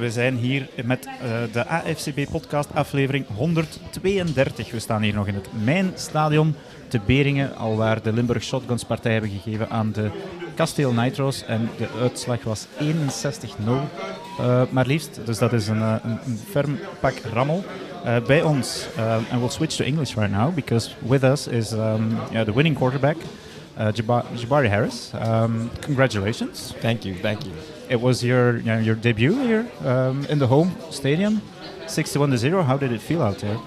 We zijn hier met de AFCB podcast aflevering 132. We staan hier nog in het Mijnstadion te Beringen, alwaar de Limburg Shotguns partij hebben gegeven aan de Kasteel Nitro's. En de uitslag was 61-0, maar liefst. Dus dat is een ferm pak rammel. Bij ons, and we'll switch to English right now, because with us is the winning quarterback, Jabari Harris. Congratulations. Thank you. It was your debut here in the home stadium, 61-0. How did it feel out there?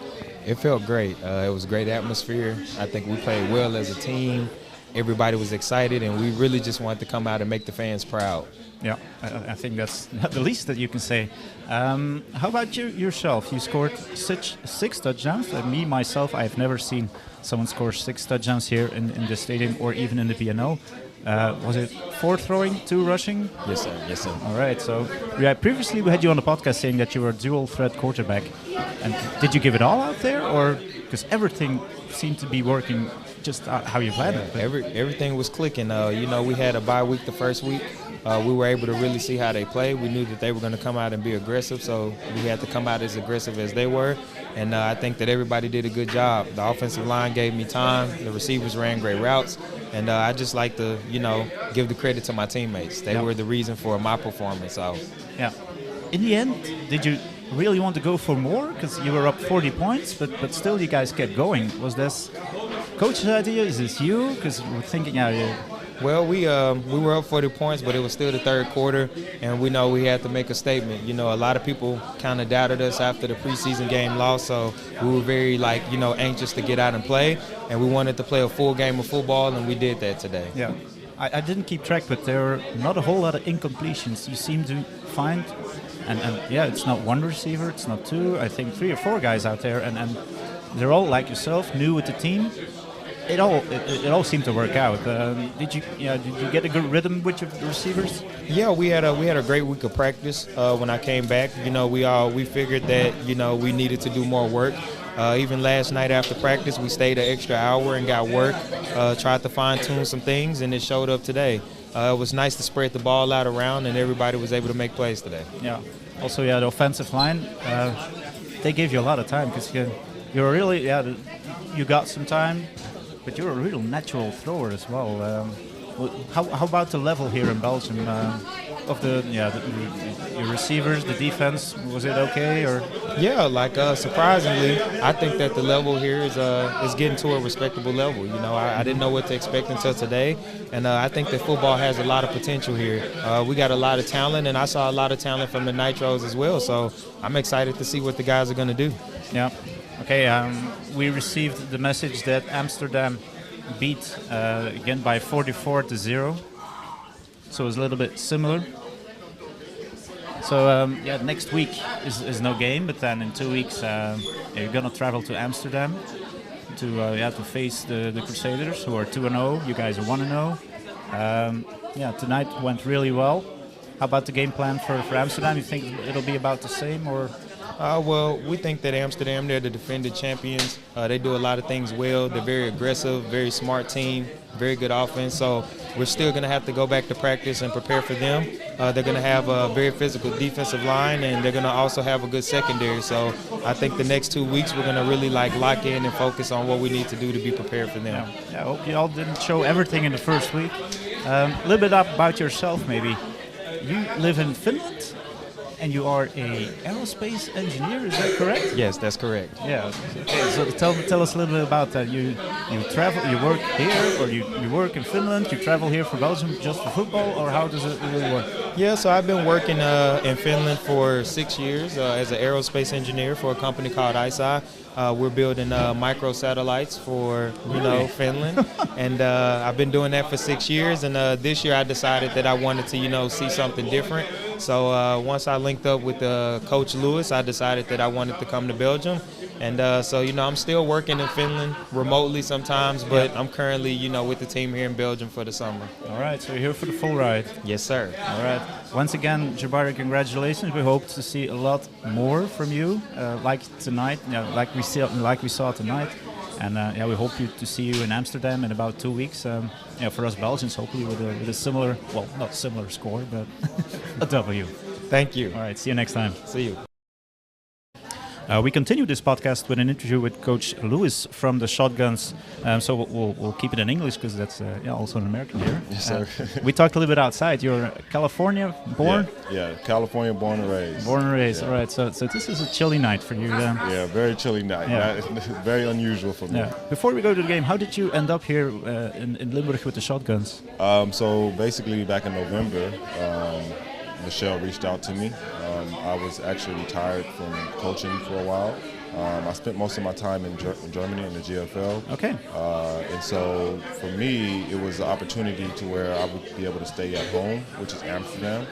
It felt great. It was a great atmosphere. I think we played well as a team. Everybody was excited, and we really just wanted to come out and make the fans proud. Yeah, I think that's the least that you can say. How about yourself? You scored six touchdowns. Myself, I've never seen someone score 6 touchdowns here in the stadium or even in the BNL. Was it 4 throwing, 2 rushing? Yes, sir. All right. So, previously we had you on the podcast saying that you were a dual threat quarterback. And did you give it all out there, or because everything seemed to be working just how you planned it? Everything was clicking. We had a bye week the first week. We were able to really see how they play. We knew that they were going to come out and be aggressive, so we had to come out as aggressive as they were. And I think that everybody did a good job. The offensive line gave me time. The receivers ran great routes. And I just like to, give the credit to my teammates. They were the reason for my performance. So. Yeah. In the end, did you really want to go for more? Because you were up 40 points, but still you guys kept going. Was this coach's idea? Is this you? Because we're thinking, Well, we were up 40 points, but it was still the third quarter, and we know we had to make a statement. A lot of people kind of doubted us after the preseason game loss, so we were very, anxious to get out and play, and we wanted to play a full game of football, and we did that today. Yeah, I didn't keep track, but there were not a whole lot of incompletions. You seem to find, and it's not one receiver, it's not two, I think 3 or 4 guys out there, and they're all like yourself, new with the team. It all seemed to work out. Did you get a good rhythm with your receivers? Yeah, we had a great week of practice. When I came back, we figured that we needed to do more work. Even last night after practice, we stayed an extra hour and got work. Tried to fine tune some things, and it showed up today. It was nice to spread the ball out around, and everybody was able to make plays today. Yeah. Also, the offensive line, they gave you a lot of time because you're really you got some time. But you're a real natural thrower as well. How about the level here in Belgium of your receivers, the defense? Was it okay or? Yeah, surprisingly, I think that the level here is getting to a respectable level. I didn't know what to expect until today, and I think that football has a lot of potential here. We got a lot of talent, and I saw a lot of talent from the Nitros as well. So I'm excited to see what the guys are going to do. Yeah. Okay, we received the message that Amsterdam beat again by 44-0. So it's a little bit similar. So next week is no game, but then in 2 weeks you're gonna travel to Amsterdam to face the Crusaders, who are 2-0. You guys are 1-0. Tonight went really well. How about the game plan for Amsterdam? You think it'll be about the same or? Well, we think that Amsterdam, they're the defending champions. They do a lot of things well. They're very aggressive, very smart team, very good offense. So we're still going to have to go back to practice and prepare for them. They're going to have a very physical defensive line, and they're going to also have a good secondary. So I think the next 2 weeks we're going to really lock in and focus on what we need to do to be prepared for them. Yeah, I hope you all didn't show everything in the first week. A little bit about yourself, maybe. You live in Finland? And you are a aerospace engineer, is that correct? Yes, that's correct. Yeah. Okay, so tell us a little bit about that. You travel, you work here, or you work in Finland. You travel here for Belgium just for football, or how does it really work? Yeah, so I've been working in Finland for 6 years as an aerospace engineer for a company called ISI. We're building micro satellites for Finland, and I've been doing that for 6 years. And this year I decided that I wanted to see something different. So once I linked up with Coach Lewis, I decided that I wanted to come to Belgium. And I'm still working in Finland remotely sometimes, but I'm currently with the team here in Belgium for the summer. All right, so you're here for the full ride. Yes, sir. All right. Once again, Jabari, congratulations. We hope to see a lot more from you, like tonight, like we saw tonight. And we hope to see you in Amsterdam in about 2 weeks. For us Belgians, hopefully with a similar, well, not similar score, but a W. Thank you. All right, see you next time. See you. We continue this podcast with an interview with Coach Lewis from the Shotguns. So we'll keep it in English because that's also an American here. Yes, sir. We talked a little bit outside. You're California born? Yeah, California born and raised. Born and raised, all right. So this is a chilly night for you then. Yeah, very chilly night. Yeah. Very unusual for me. Yeah. Before we go to the game, how did you end up here in Limburg with the Shotguns? So basically back in November, Michelle reached out to me. I was actually retired from coaching for a while. I spent most of my time in Germany in the GFL. Okay. And so for me, it was an opportunity to where I would be able to stay at home, which is Amsterdam,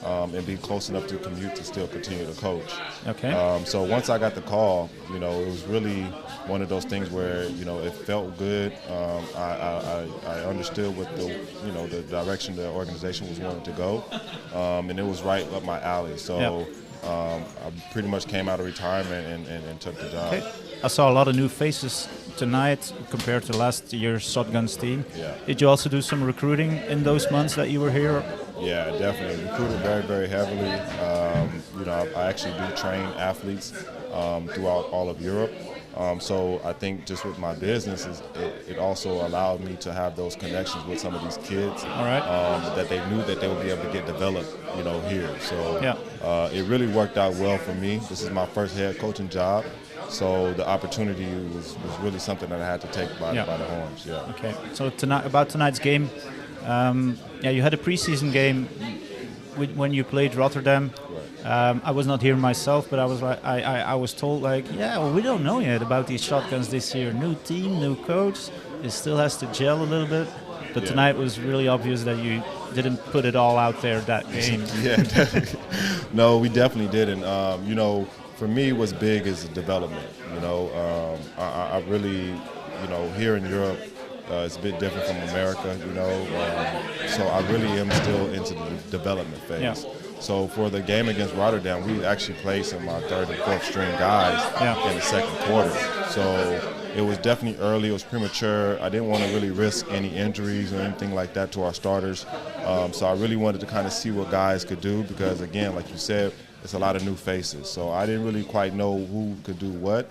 and be close enough to commute to still continue to coach. Okay. So once I got the call, it was really one of those things where, it felt good. I understood what the direction the organization was wanting to go, and it was right up my alley. So. Yep. I pretty much came out of retirement and took the job. Okay. I saw a lot of new faces tonight compared to last year's Shotguns team. Yeah. Did you also do some recruiting in those months that you were here? Yeah, definitely. Recruited very, very heavily. I actually do train athletes throughout all of Europe. So I think just with my business, it also allowed me to have those connections with some of these kids. All right. That they knew that they would be able to get developed, here. So yeah. It really worked out well for me. This is my first head coaching job. So the opportunity was really something that I had to take by the horns. Yeah. Okay. So about tonight's game, you had a preseason game when you played Rotterdam. Right. I was not here myself, but I was told we don't know yet about these Shotguns this year. New team, new coach. It still has to gel a little bit. But tonight was really obvious that you didn't put it all out there that game. Yeah, definitely. No, we definitely didn't. For me, what's big is development. I really, here in Europe, it's a bit different from America, so I really am still into the development phase. Yeah. So for the game against Rotterdam, we actually played some of my third and fourth string guys in the second quarter. So it was definitely early, it was premature. I didn't want to really risk any injuries or anything like that to our starters. So I really wanted to kind of see what guys could do because, again, like you said, it's a lot of new faces. So I didn't really quite know who could do what.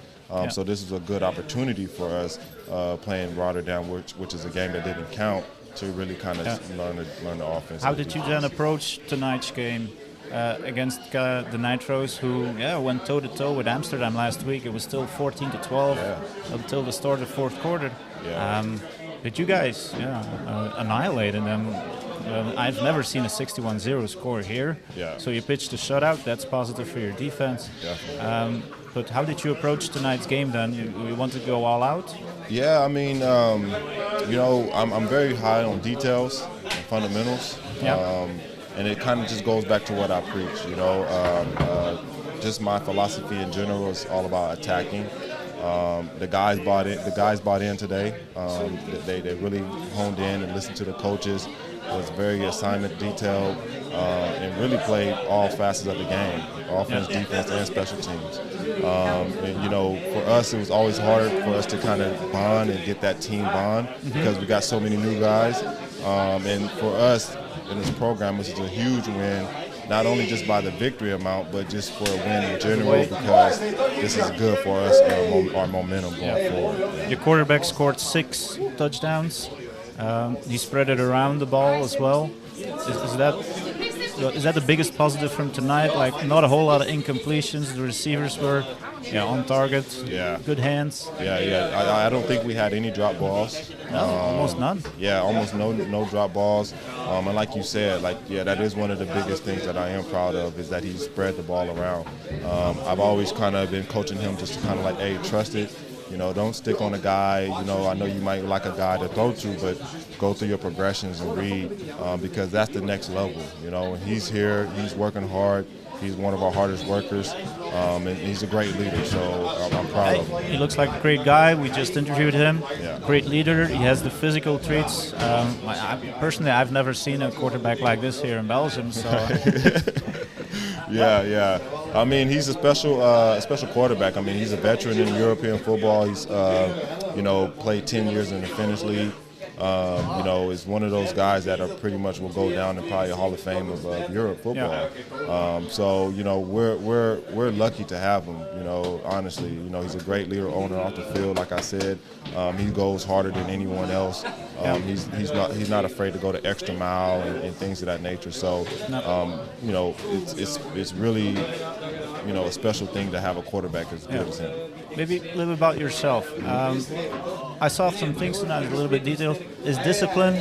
So this was a good opportunity for us playing Rotterdam, which is a game that didn't count, to really kind of learn the offense. How did you then approach tonight's game against the Nitros, who went toe-to-toe with Amsterdam last week? It was still 14-12 until the start of the fourth quarter. Yeah. But you guys annihilated them. I've never seen a 61-0 score here. Yeah. So you pitched a shutout. That's positive for your defense. Definitely. But how did you approach tonight's game then? You want to go all out? Yeah, I mean, I'm very high on details and fundamentals. Yeah. And it kind of just goes back to what I preach, just my philosophy in general is all about attacking. The guys bought in today. They really honed in and listened to the coaches. Was very assignment detailed and really played all facets of the game, offense, defense, and special teams. For us, it was always hard for us to kind of bond and get that team bond because we got so many new guys. And for us in this program, this is a huge win, not only just by the victory amount, but just for a win in general because this is good for us and our momentum going forward. Your quarterback scored 6 touchdowns. He spread it around the ball as well. Is that the biggest positive from tonight? Like, not a whole lot of incompletions. The receivers were on target. Yeah. Good hands. Yeah. I don't think we had any drop balls. No, almost none. Yeah, almost no drop balls. And like you said, that is one of the biggest things that I am proud of is that he spread the ball around. I've always kind of been coaching him just to kind of hey, trust it. Don't stick on a guy. I know you might like a guy to throw to, but go through your progressions and read because that's the next level. And he's here, he's working hard. He's one of our hardest workers, and he's a great leader. So I'm proud of him. He looks like a great guy. We just interviewed him. Yeah. Great leader. He has the physical traits. Personally, I've never seen a quarterback like this here in Belgium. So. Yeah. I mean, he's a special quarterback. I mean, he's a veteran in European football. He's, played 10 years in the Finnish league. you know, is one of those guys that are pretty much will go down in probably a Hall of Fame of Europe football. So you know, we're lucky to have him. You know, honestly, you know, he's a great leader, owner off the field. Like I said, he goes harder than anyone else. He's not afraid to go the extra mile and things of that nature. So you know, it's really, you know, a special thing to have a quarterback as good as him. Maybe a little bit about yourself. I saw some things tonight, a little bit detailed. Is discipline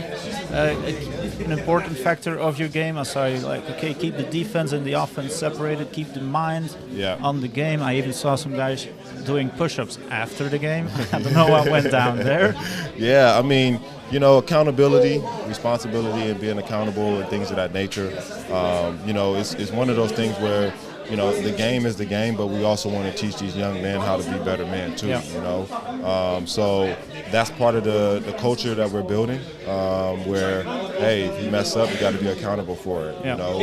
an important factor of your game? I saw you like, okay, keep the defense and the offense separated, keep the mind on the game. I even saw some guys doing push-ups after the game. I don't know what went down there. Yeah, I mean, you know, accountability, responsibility, and being accountable and things of that nature. You know, it's one of those things where, you know, the game is the game, but we also want to teach these young men how to be better men too. You know, so that's part of the culture that we're building. Where, hey, if you mess up, you got to be accountable for it. You know,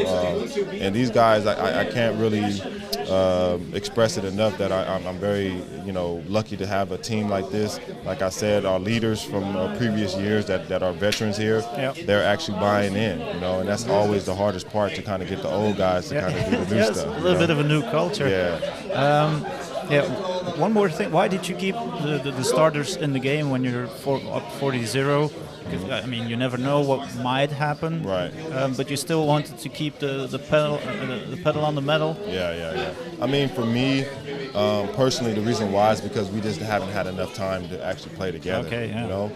and these guys, I can't really express it enough that I'm very, you know, lucky to have a team like this. Like I said, our leaders from previous years that are veterans here, they're actually buying in. You know, and that's always the hardest part, to kind of get the old guys to kind of do the new stuff. A little bit of a new culture. One more thing. Why did you keep the starters in the game when you're up 40-0? Because, I mean, you never know what might happen. Right. But you still wanted to keep the pedal on the metal. Yeah. I mean, for me, personally, the reason why is because we just haven't had enough time to actually play together. Okay. You know.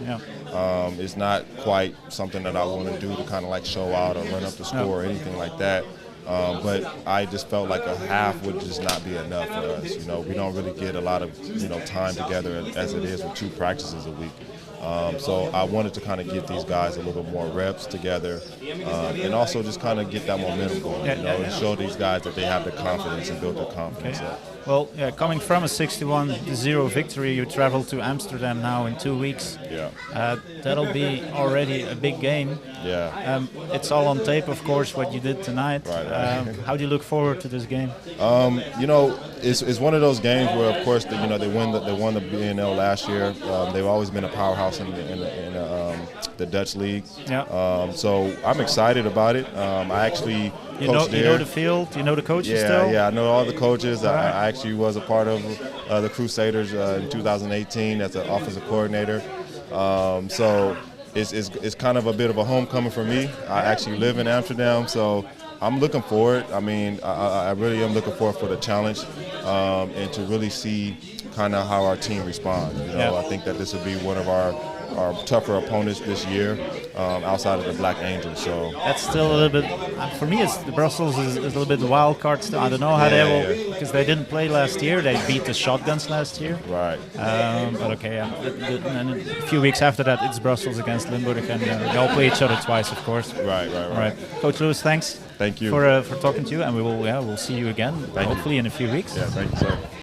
It's not quite something that I want to do to kind of like show out or run up the score or anything like that. But I just felt like a half would just not be enough for us. You know, we don't really get a lot of, you know, time together as it is with 2 practices a week. So I wanted to kind of get these guys a little more reps together, and also just kind of get that momentum going, you know, and show these guys that they have the confidence and build their confidence up. Well, coming from a 61-0 victory, you travel to Amsterdam now in 2 weeks. That'll be already a big game. It's all on tape, of course, what you did tonight. How do you look forward to this game? You know, it's one of those games where, of course, you know, they won the BNL last year. They've always been a powerhouse in the Dutch league. So I'm excited about it. I actually coached there. You know the field. You know the coaches still. Yeah, I know all the coaches. I actually was a part of the Crusaders in 2018 as an offensive coordinator. So it's kind of a bit of a homecoming for me. I actually live in Amsterdam, so I'm looking forward. I mean, I really am looking forward for the challenge, and to really see kind of how our team responds. You know, I think that this will be one of our tougher opponents this year, outside of the Black Angels. So that's still a little bit, for me, it's the Brussels is a little bit the wild card still. I don't know how they will, because they didn't play last year. They beat the Shotguns last year. Right. But okay, and a few weeks after that, it's Brussels against Limburg, and they all play each other twice, of course. Right. Coach Lewis, thanks. Thank you for talking to you, and we'll see you again, hopefully in a few weeks. Yeah, thank you, sir.